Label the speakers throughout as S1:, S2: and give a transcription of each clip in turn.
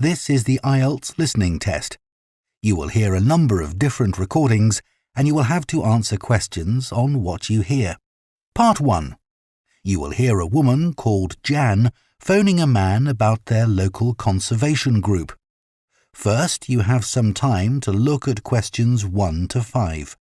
S1: This is the IELTS listening test. You will hear a number of different recordings and you will have to answer questions on what you hear. Part 1. You will hear a woman called Jan phoning a man about their local conservation group. First, you have some time to look at questions 1 to 5.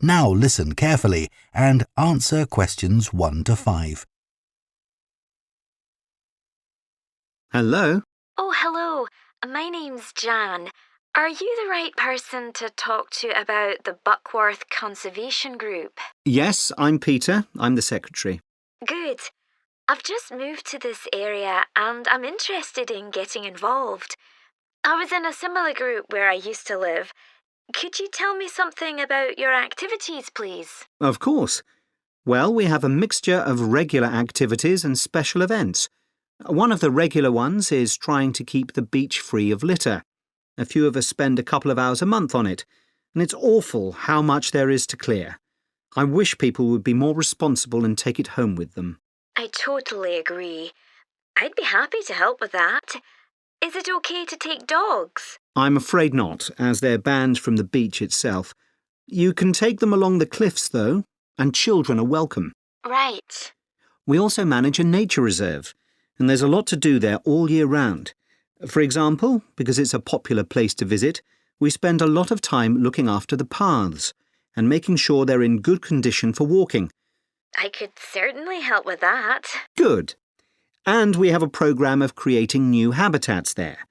S1: Now listen carefully and answer questions 1 to 5.
S2: Hello?
S3: Oh, hello. My name's Jan. Are you the right person to talk to about the Buckworth Conservation Group?
S2: Yes, I'm Peter. I'm the secretary.
S3: Good. I've just moved to this area and I'm interested in getting involved. I was in a similar group where I used to live. Could you tell me something about your activities, please?
S2: Of course. Well, we have a mixture of regular activities and special events. One of the regular ones is trying to keep the beach free of litter. A few of us spend a couple of hours a month on it, and it's awful how much there is to clear. I wish people would be more responsible and take it home with them.
S3: I totally agree. I'd be happy to help with that. Is it okay to take dogs?
S2: I'm afraid not, as they're banned from the beach itself. You can take them along the cliffs, though, and children are welcome.
S3: Right.
S2: We also manage a nature reserve, and there's a lot to do there all year round. For example, because it's a popular place to visit, we spend a lot of time looking after the paths and making sure they're in good condition for walking.
S3: I could certainly help with that.
S2: Good. And we have a programme of creating new habitats there.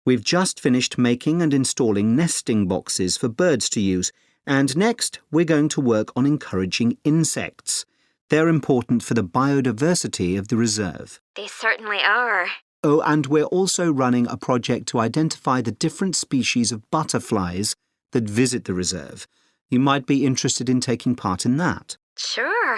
S2: We've just finished making and installing nesting boxes for birds to use, and next we're going to work on encouraging insects. They're important for the biodiversity of the reserve.
S3: They certainly are.
S2: Oh, and we're also running a project to identify the different species of butterflies that visit the reserve. You might be interested in taking part in that.
S3: Sure.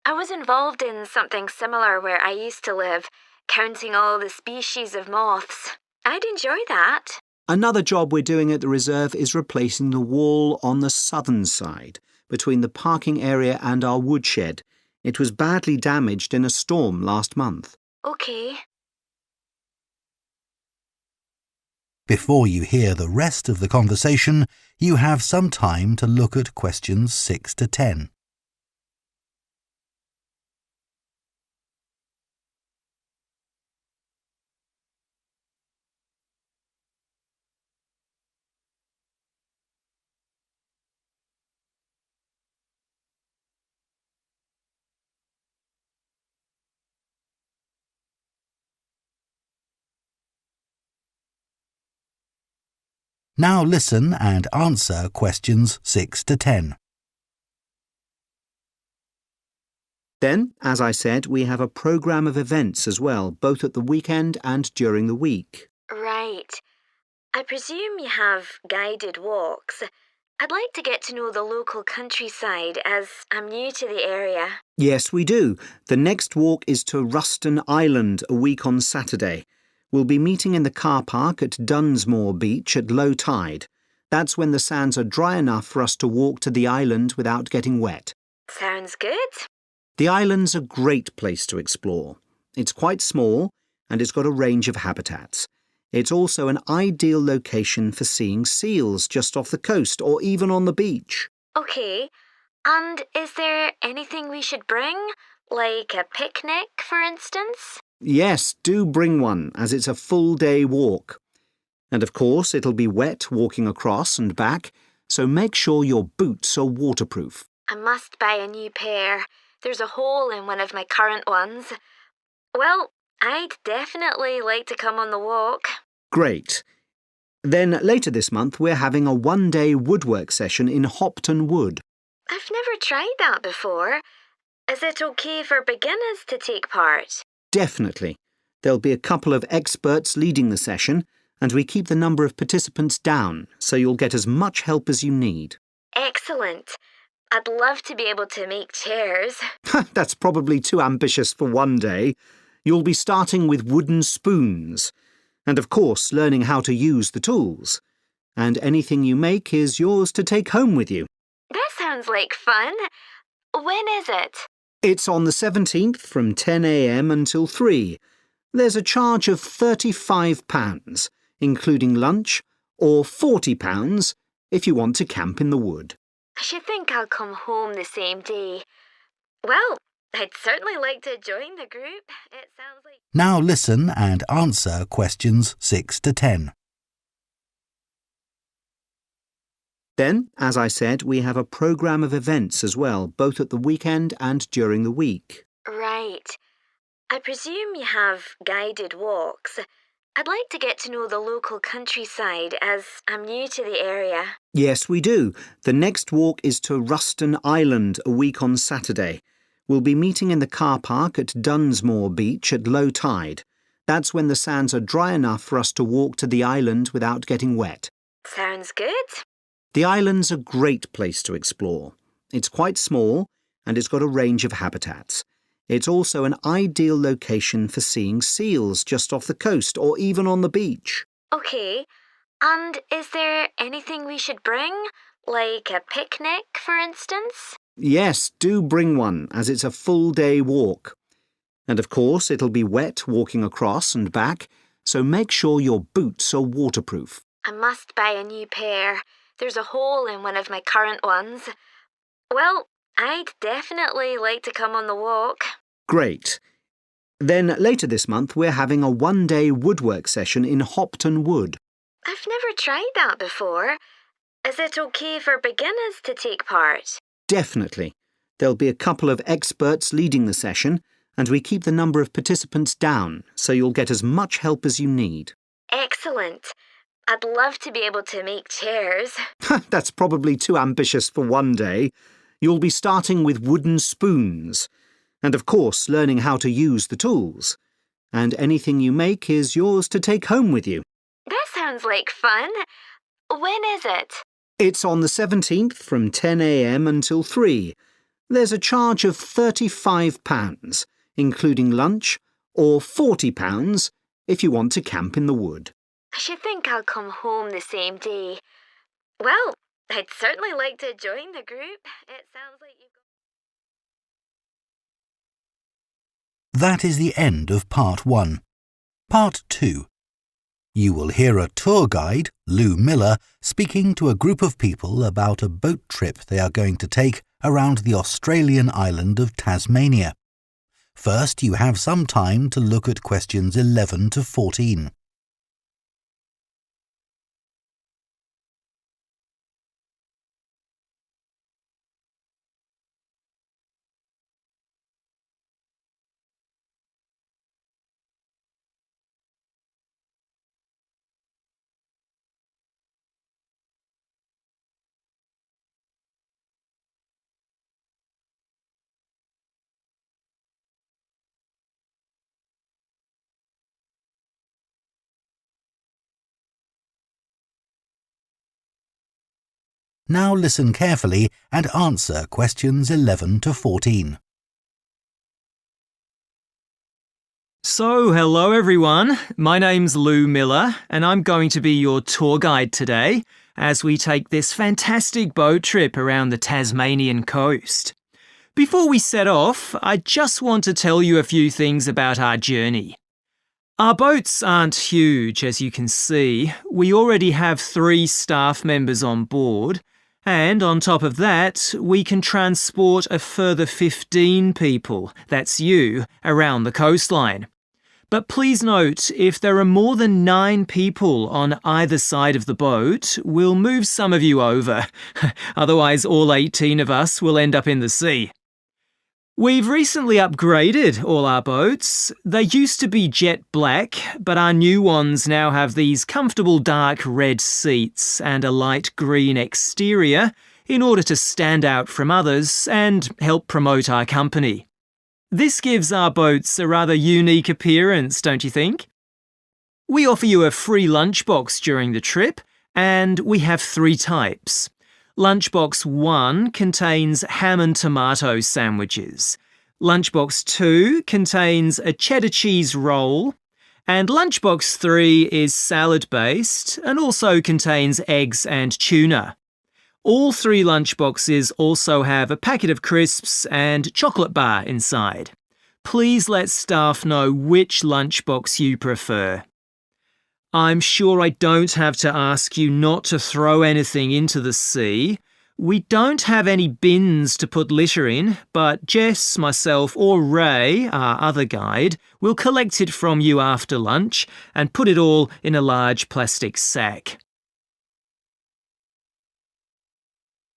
S3: I was involved in something similar where I used to live, counting all the species of moths. I'd enjoy that.
S2: Another job we're doing at the reserve is replacing the wall on the southern side, between the parking area and our woodshed. It was badly damaged in a storm last month.
S3: Okay.
S1: Before you hear the rest of the conversation, you have some time to look at questions 6 to 10. Now listen and answer questions 6 to 10.
S2: Then, as I said, we have a programme of events as well, both at the weekend and during the week.
S3: Right. I presume you have guided walks. I'd like to get to know the local countryside as I'm new to the area.
S2: Yes, we do. The next walk is to Ruston Island a week on Saturday. We'll be meeting in the car park at Dunsmore Beach at low tide. That's when the sands are dry enough for us to walk to the island without getting wet.
S3: Sounds good.
S2: The island's a great place to explore. It's quite small and it's got a range of habitats. It's also an ideal location for seeing seals just off the coast or even on the beach.
S3: Okay. And is there anything we should bring? Like a picnic, for instance?
S2: Yes, do bring one, as it's a full-day walk. And of course, it'll be wet walking across and back, so make sure your boots are waterproof.
S3: I must buy a new pair. There's a hole in one of my current ones. Well, I'd definitely like to come on the walk.
S2: Great. Then later this month, we're having a one-day woodwork session in Hopton Wood.
S3: I've never tried that before. Is it okay for beginners to take part?
S2: Definitely. There'll be a couple of experts leading the session, and we keep the number of participants down, so you'll get as much help as you need.
S3: Excellent. I'd love to be able to make chairs.
S2: That's probably too ambitious for one day. You'll be starting with wooden spoons. And of course, learning how to use the tools. And anything you make is yours to take home with you.
S3: That sounds like fun. When is it?
S2: It's on the 17th from 10 a.m. until 3. There's a charge of £35, including lunch, or £40 if you want to camp in the wood.
S3: I should think I'll come home the same day. Well, I'd certainly like to join the group. It sounds like...
S1: Now listen and answer questions 6 to 10.
S2: Then, as I said, we have a programme of events as well, both at the weekend and during the week.
S3: Right. I presume you have guided walks. I'd like to get to know the local countryside as I'm new to the area.
S2: Yes, we do. The next walk is to Ruston Island a week on Saturday. We'll be meeting in the car park at Dunsmore Beach at low tide. That's when the sands are dry enough for us to walk to the island without getting wet.
S3: Sounds good.
S2: The island's a great place to explore. It's quite small and it's got a range of habitats. It's also an ideal location for seeing seals just off the coast or even on the beach.
S3: OK. And is there anything we should bring? Like a picnic, for instance?
S2: Yes, do bring one, as it's a full-day walk. And of course, it'll be wet walking across and back, so make sure your boots are waterproof.
S3: I must buy a new pair. There's a hole in one of my current ones. Well, I'd definitely like to come on the walk.
S2: Great. Then later this month, we're having a one-day woodwork session in Hopton Wood.
S3: I've never tried that before. Is it OK for beginners to take part?
S2: Definitely. There'll be a couple of experts leading the session, and we keep the number of participants down, so you'll get as much help as you need.
S3: Excellent. I'd love to be able to make chairs.
S2: That's probably too ambitious for one day. You'll be starting with wooden spoons. And of course, learning how to use the tools. And anything you make is yours to take home with you.
S3: That sounds like fun. When is it?
S2: It's on the 17th from 10 a.m. until 3. There's a charge of £35, including lunch, or £40 if you want to camp in the wood.
S3: I should think I'll come home the same day. Well, I'd certainly like to join the group. It sounds like you've got...
S1: That is the end of Part 1. Part 2. You will hear a tour guide, Lou Miller, speaking to a group of people about a boat trip they are going to take around the Australian island of Tasmania. First, you have some time to look at questions 11 to 14. Now listen carefully and answer questions 11 to 14.
S4: So, hello everyone. My name's Lou Miller and I'm going to be your tour guide today as we take this fantastic boat trip around the Tasmanian coast. Before we set off, I just want to tell you a few things about our journey. Our boats aren't huge, as you can see. We already have 3 staff members on board. And on top of that, we can transport a further 15 people, that's you, around the coastline. But please note, if there are more than 9 people on either side of the boat, we'll move some of you over. Otherwise, all 18 of us will end up in the sea. We've recently upgraded all our boats. They used to be jet black, but our new ones now have these comfortable dark red seats and a light green exterior in order to stand out from others and help promote our company. This gives our boats a rather unique appearance, don't you think? We offer you a free lunchbox during the trip, and we have 3 types. Lunchbox 1 contains ham and tomato sandwiches. Lunchbox 2 contains a cheddar cheese roll. And Lunchbox 3 is salad-based and also contains eggs and tuna. All 3 lunchboxes also have a packet of crisps and chocolate bar inside. Please let staff know which lunchbox you prefer. I'm sure I don't have to ask you not to throw anything into the sea. We don't have any bins to put litter in, but Jess, myself or Ray, our other guide, will collect it from you after lunch and put it all in a large plastic sack.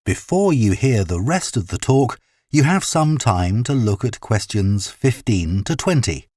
S1: Before you hear the rest of the talk, you have some time to look at questions 15 to 20.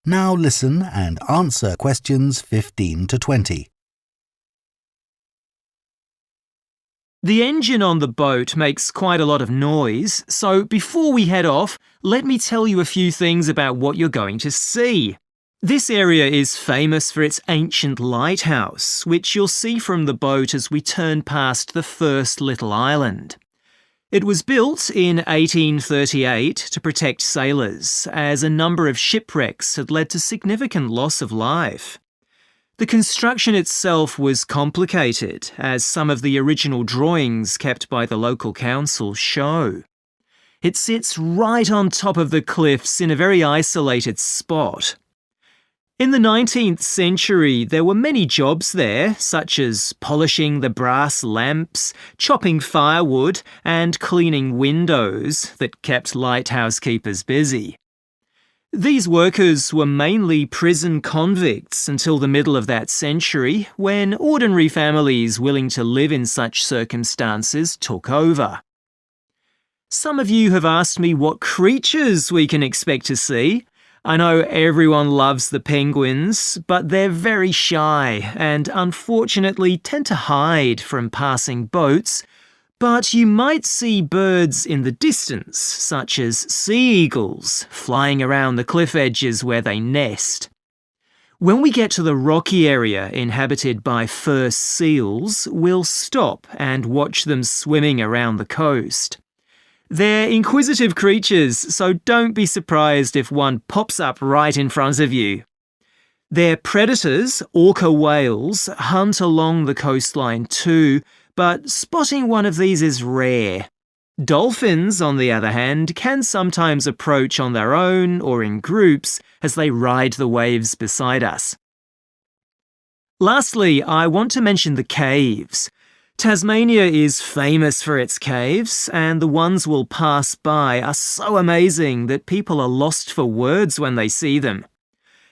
S1: Now listen and answer questions 15 to 20.
S4: The engine on the boat makes quite a lot of noise, so before we head off, let me tell you a few things about what you're going to see. This area is famous for its ancient lighthouse, which you'll see from the boat as we turn past the first little island. It was built in 1838 to protect sailors, as a number of shipwrecks had led to significant loss of life. The construction itself was complicated, as some of the original drawings kept by the local council show. It sits right on top of the cliffs in a very isolated spot. In the 19th century, there were many jobs there, such as polishing the brass lamps, chopping firewood, and cleaning windows that kept lighthouse keepers busy. These workers were mainly prison convicts until the middle of that century, when ordinary families willing to live in such circumstances took over. Some of you have asked me what creatures we can expect to see. I know everyone loves the penguins, but they're very shy and unfortunately tend to hide from passing boats. But you might see birds in the distance, such as sea eagles, flying around the cliff edges where they nest. When we get to the rocky area inhabited by fur seals, we'll stop and watch them swimming around the coast. They're inquisitive creatures, so don't be surprised if one pops up right in front of you. Their predators, orca whales, hunt along the coastline too, but spotting one of these is rare. Dolphins, on the other hand, can sometimes approach on their own or in groups as they ride the waves beside us. Lastly, I want to mention the caves. Tasmania is famous for its caves, and the ones we'll pass by are so amazing that people are lost for words when they see them.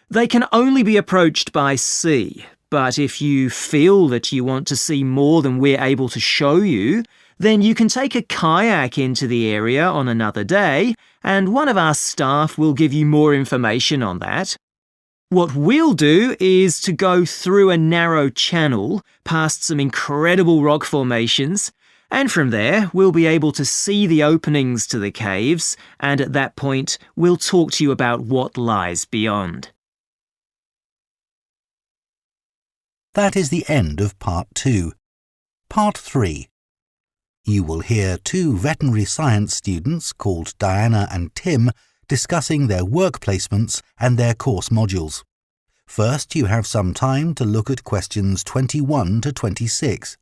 S4: They can only be approached by sea, but if you feel that you want to see more than we're able to show you, then you can take a kayak into the area on another day, and one of our staff will give you more information on that. What we'll do is to go through a narrow channel past some incredible rock formations, and from there we'll be able to see the openings to the caves, and at that point we'll talk to you about what lies beyond.
S1: That is the end of Part 2. Part 3. You will hear 2 veterinary science students called Diana and Tim discussing their work placements and their course modules. First, you have some time to look at questions 21 to 26.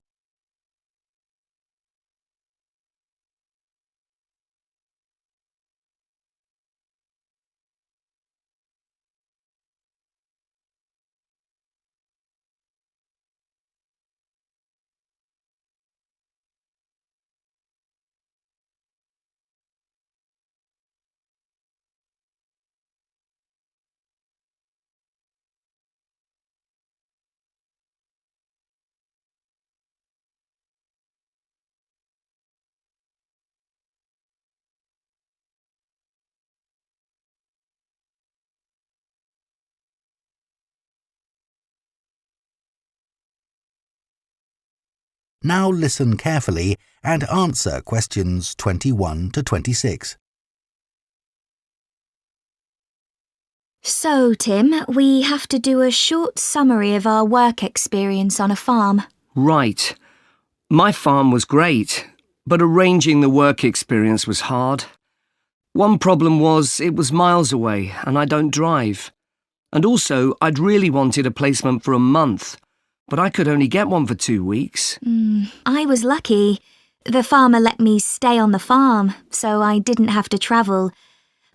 S1: Now listen carefully and answer questions 21 to 26.
S3: So, Tim, we have to do a short summary of our work experience on a farm.
S5: Right. My farm was great, but arranging the work experience was hard. One problem was it was miles away and I don't drive. And also, I'd really wanted a placement for a month, but I could only get one for 2 weeks.
S3: I was lucky. The farmer let me stay on the farm, so I didn't have to travel.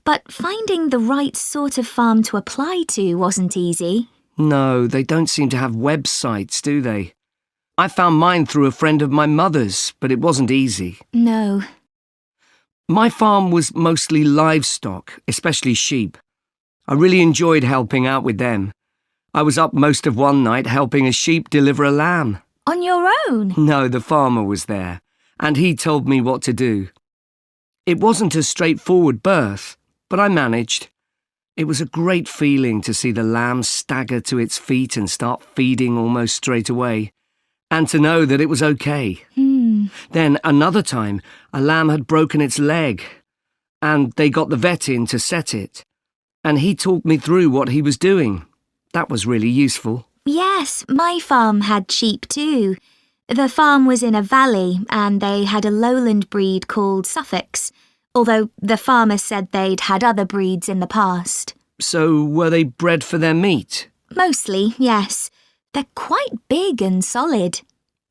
S3: But finding the right sort of farm to apply to wasn't easy.
S5: No, they don't seem to have websites, do they? I found mine through a friend of my mother's, but it wasn't easy.
S3: No.
S5: My farm was mostly livestock, especially sheep. I really enjoyed helping out with them. I was up most of one night helping a sheep deliver a lamb.
S3: On your own?
S5: No, the farmer was there, and he told me what to do. It wasn't a straightforward birth, but I managed. It was a great feeling to see the lamb stagger to its feet and start feeding almost straight away, and to know that it was okay. Then another time, a lamb had broken its leg, and they got the vet in to set it, and he talked me through what he was doing. That was really useful.
S3: Yes, my farm had sheep too. The farm was in a valley and they had a lowland breed called Suffolks, although the farmer said they'd had other breeds in the past.
S5: So were they bred for their meat?
S3: Mostly, yes. They're quite big and solid.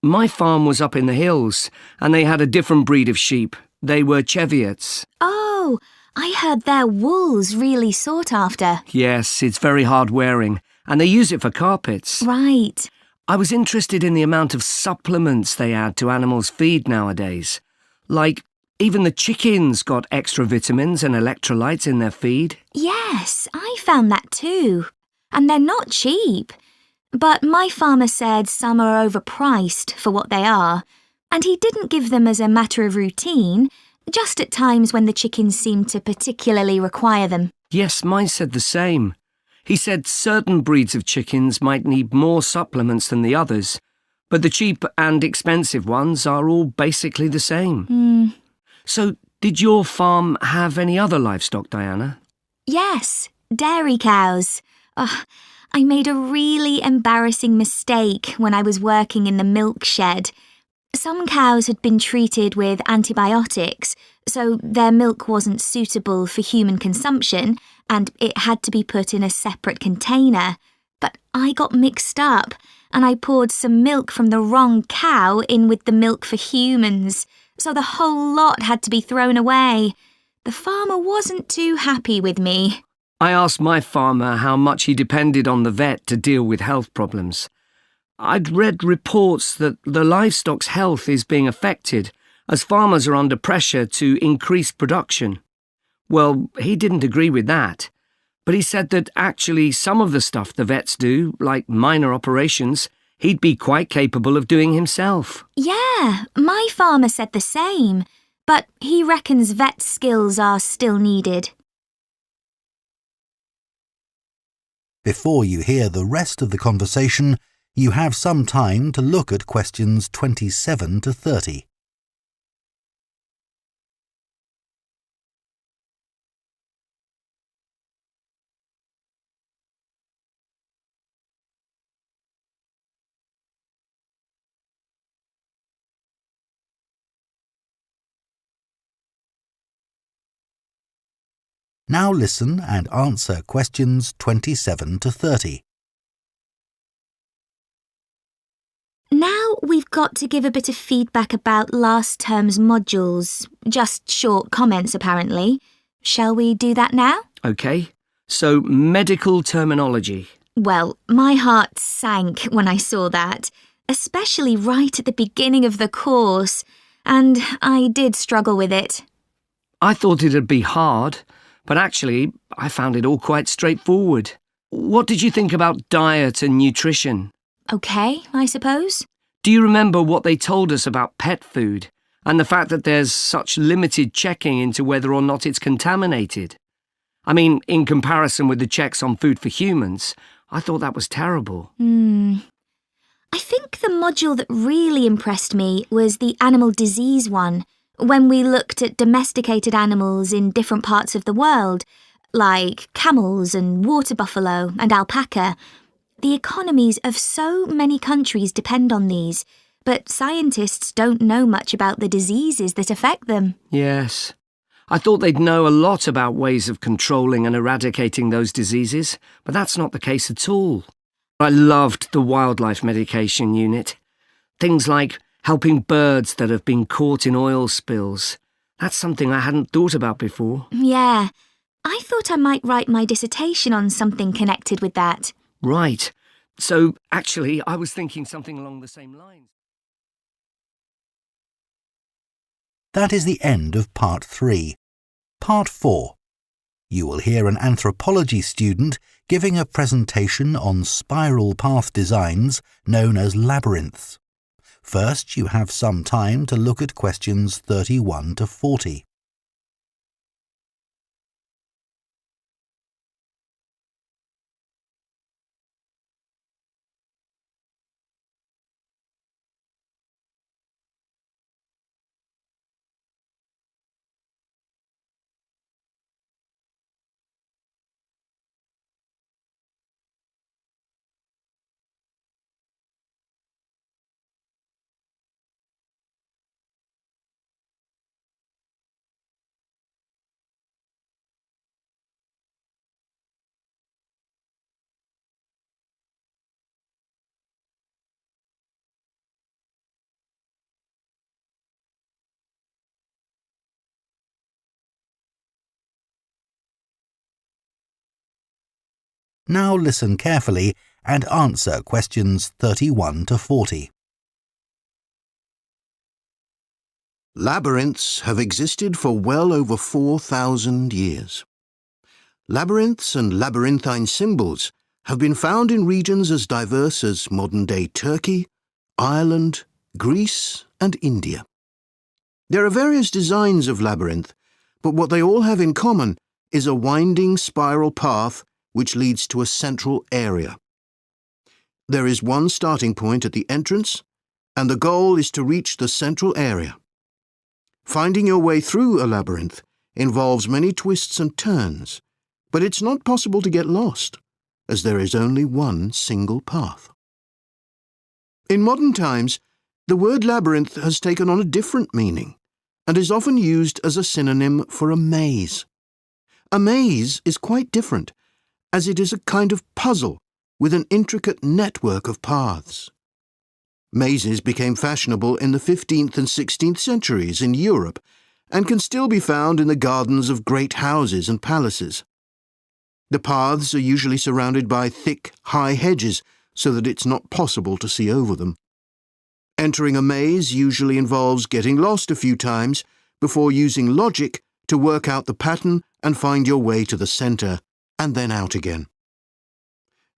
S5: My farm was up in the hills, and they had a different breed of sheep. They were Cheviots.
S3: Oh, I heard their wool's really sought after.
S5: Yes, it's very hard wearing, and they use it for carpets.
S3: Right.
S5: I was interested in the amount of supplements they add to animals' feed nowadays. Like, even the chickens got extra vitamins and electrolytes in their feed.
S3: Yes, I found that too. And they're not cheap. But my farmer said some are overpriced for what they are, and he didn't give them as a matter of routine, just at times when the chickens seemed to particularly require them.
S5: Yes, mine said the same. He said certain breeds of chickens might need more supplements than the others, but the cheap and expensive ones are all basically the same. So, did your farm have any other livestock, Diana?
S3: Yes, dairy cows. I made a really embarrassing mistake when I was working in the milk shed. Some cows had been treated with antibiotics, so their milk wasn't suitable for human consumption, and it had to be put in a separate container. But I got mixed up, and I poured some milk from the wrong cow in with the milk for humans, so the whole lot had to be thrown away. The farmer wasn't too happy with me.
S5: I asked my farmer how much he depended on the vet to deal with health problems. I'd read reports that the livestock's health is being affected as farmers are under pressure to increase production. Well, he didn't agree with that, but he said that actually some of the stuff the vets do, like minor operations, he'd be quite capable of doing himself.
S3: Yeah, my farmer said the same, but he reckons vet skills are still needed.
S1: Before you hear the rest of the conversation, you have some time to look at questions 27 to 30. Now listen and answer questions 27 to 30.
S3: Now we've got to give a bit of feedback about last term's modules. Just short comments, apparently. Shall we do that now?
S5: OK, so medical terminology.
S3: Well, my heart sank when I saw that, especially right at the beginning of the course, and I did struggle with it.
S5: I thought it'd be hard, but actually I found it all quite straightforward. What did you think about diet and nutrition?
S3: OK, I suppose.
S5: Do you remember what they told us about pet food and the fact that there's such limited checking into whether or not it's contaminated? I mean, in comparison with the checks on food for humans, I thought that was terrible.
S6: I think the module that really impressed me was the animal disease one, when we looked at domesticated animals in different parts of the world, like camels and water buffalo and alpaca. The economies of so many countries depend on these, but scientists don't know much about the diseases that affect them.
S5: Yes. I thought they'd know a lot about ways of controlling and eradicating those diseases, but that's not the case at all. I loved the wildlife medication unit. Things like helping birds that have been caught in oil spills. That's something I hadn't thought about before.
S6: Yeah, I thought I might write my dissertation on something connected with that.
S5: Right. So, actually, I was thinking something along the same lines.
S1: That is the end of Part 3. Part 4. You will hear an anthropology student giving a presentation on spiral path designs known as labyrinths. First, you have some time to look at questions 31 to 40. Now listen carefully and answer questions 31 to 40.
S7: Labyrinths have existed for well over 4,000 years. Labyrinths and labyrinthine symbols have been found in regions as diverse as modern-day Turkey, Ireland, Greece and India. There are various designs of labyrinth, but what they all have in common is a winding spiral path which leads to a central area. There is one starting point at the entrance, and the goal is to reach the central area. Finding your way through a labyrinth involves many twists and turns, but it's not possible to get lost, as there is only one single path. In modern times, the word labyrinth has taken on a different meaning and is often used as a synonym for a maze. A maze is quite different, as it is a kind of puzzle with an intricate network of paths. Mazes became fashionable in the 15th and 16th centuries in Europe and can still be found in the gardens of great houses and palaces. The paths are usually surrounded by thick, high hedges so that it's not possible to see over them. Entering a maze usually involves getting lost a few times before using logic to work out the pattern and find your way to the centre, and then out again.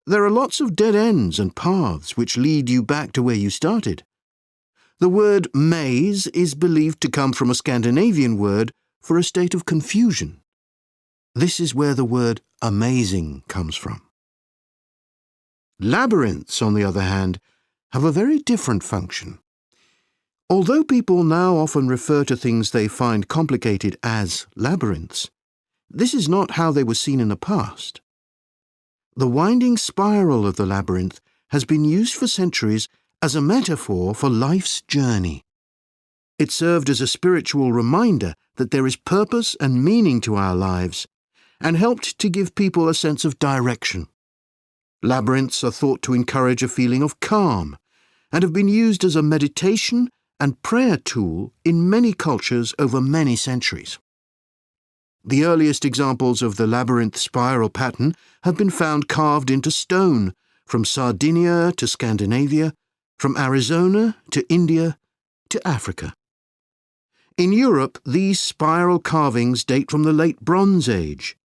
S7: There are lots of dead ends and paths which lead you back to where you started. The word maze is believed to come from a Scandinavian word for a state of confusion. This is where the word amazing comes from. Labyrinths, on the other hand, have a very different function. Although people now often refer to things they find complicated as labyrinths, this is not how they were seen in the past. The winding spiral of the labyrinth has been used for centuries as a metaphor for life's journey. It served as a spiritual reminder that there is purpose and meaning to our lives, and helped to give people a sense of direction. Labyrinths are thought to encourage a feeling of calm, and have been used as a meditation and prayer tool in many cultures over many centuries. The earliest examples of the labyrinth spiral pattern have been found carved into stone, from Sardinia to Scandinavia, from Arizona to India to Africa. In Europe, these spiral carvings date from the late Bronze Age.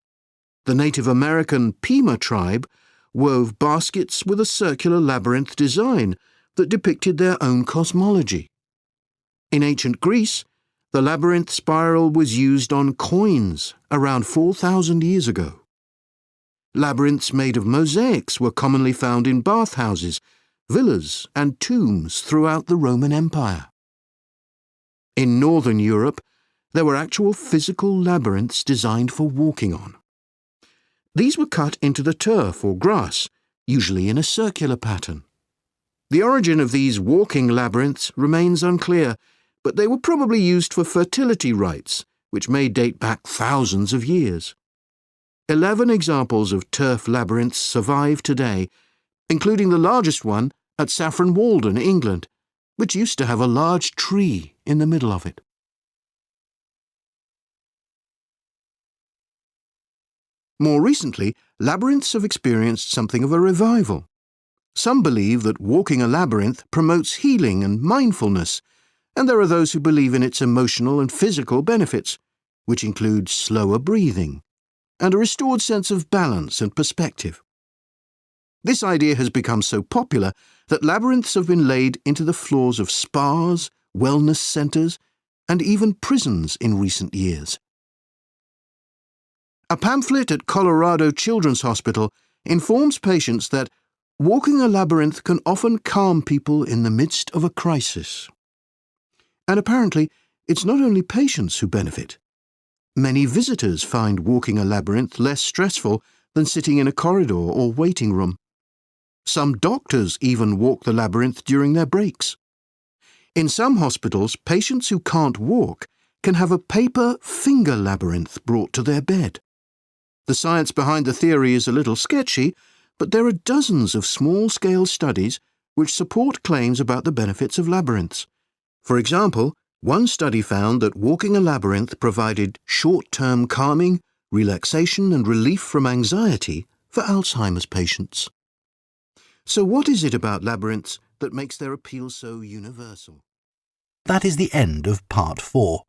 S7: The Native American Pima tribe wove baskets with a circular labyrinth design that depicted their own cosmology. In ancient Greece, the labyrinth spiral was used on coins around 4,000 years ago. Labyrinths made of mosaics were commonly found in bathhouses, villas and tombs throughout the Roman Empire. In Northern Europe, there were actual physical labyrinths designed for walking on. These were cut into the turf or grass, usually in a circular pattern. The origin of these walking labyrinths remains unclear, but they were probably used for fertility rites, which may date back thousands of years. 11 examples of turf labyrinths survive today, including the largest one at Saffron Walden, England, which used to have a large tree in the middle of it. More recently, labyrinths have experienced something of a revival. Some believe that walking a labyrinth promotes healing and mindfulness, and there are those who believe in its emotional and physical benefits, which include slower breathing and a restored sense of balance and perspective. This idea has become so popular that labyrinths have been laid into the floors of spas, wellness centres, and even prisons in recent years. A pamphlet at Colorado Children's Hospital informs patients that walking a labyrinth can often calm people in the midst of a crisis. And apparently, it's not only patients who benefit. Many visitors find walking a labyrinth less stressful than sitting in a corridor or waiting room. Some doctors even walk the labyrinth during their breaks. In some hospitals, patients who can't walk can have a paper finger labyrinth brought to their bed. The science behind the theory is a little sketchy, but there are dozens of small-scale studies which support claims about the benefits of labyrinths. For example, one study found that walking a labyrinth provided short-term calming, relaxation and relief from anxiety for Alzheimer's patients. So what is it about labyrinths that makes their appeal so universal?
S1: That is the end of part 4.